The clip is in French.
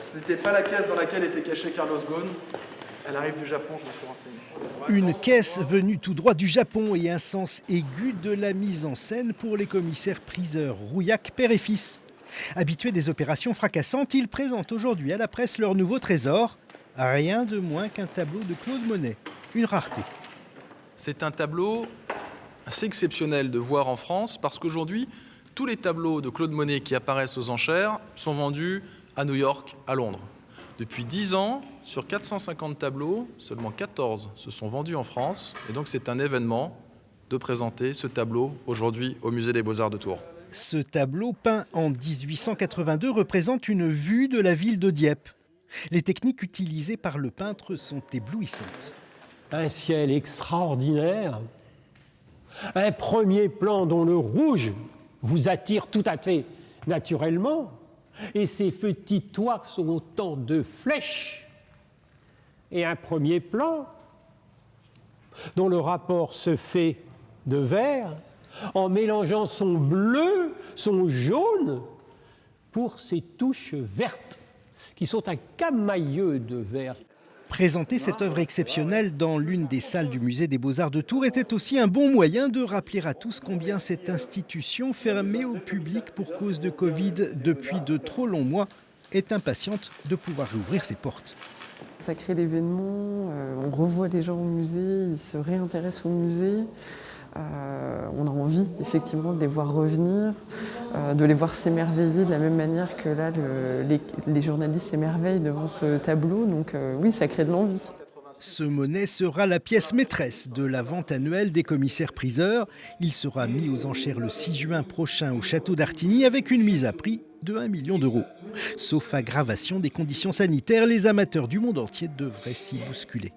Ce n'était pas la caisse dans laquelle était caché Carlos Ghosn. Elle arrive du Japon, je me suis renseigné. Une caisse venue tout droit du Japon et un sens aigu de la mise en scène pour les commissaires-priseurs Rouillac, père et fils. Habitués des opérations fracassantes, ils présentent aujourd'hui à la presse leur nouveau trésor. Rien de moins qu'un tableau de Claude Monet. Une rareté. C'est un tableau assez exceptionnel de voir en France parce qu'aujourd'hui, tous les tableaux de Claude Monet qui apparaissent aux enchères sont vendus à New York, à Londres. Depuis 10 ans, sur 450 tableaux, seulement 14 se sont vendus en France. Et donc c'est un événement de présenter ce tableau aujourd'hui au Musée des Beaux-Arts de Tours. Ce tableau, peint en 1882, représente une vue de la ville de Dieppe. Les techniques utilisées par le peintre sont éblouissantes. Un ciel extraordinaire, un premier plan dont le rouge vous attire tout à fait naturellement, et ces petits toits sont autant de flèches, et un premier plan dont le rapport se fait de vert en mélangeant son bleu, son jaune, pour ces touches vertes qui sont un camailleux de vert. Présenter cette œuvre exceptionnelle dans l'une des salles du Musée des Beaux-Arts de Tours était aussi un bon moyen de rappeler à tous combien cette institution, fermée au public pour cause de Covid depuis de trop longs mois, est impatiente de pouvoir rouvrir ses portes. Ça crée l'événement, on revoit les gens au musée, ils se réintéressent au musée. On a envie effectivement de les voir revenir, de les voir s'émerveiller de la même manière que là les journalistes s'émerveillent devant ce tableau. Donc oui, ça crée de l'envie. Ce Monet sera la pièce maîtresse de la vente annuelle des commissaires-priseurs. Il sera mis aux enchères le 6 juin prochain au château d'Artigny avec une mise à prix de 1 million d'euros. Sauf aggravation des conditions sanitaires, les amateurs du monde entier devraient s'y bousculer.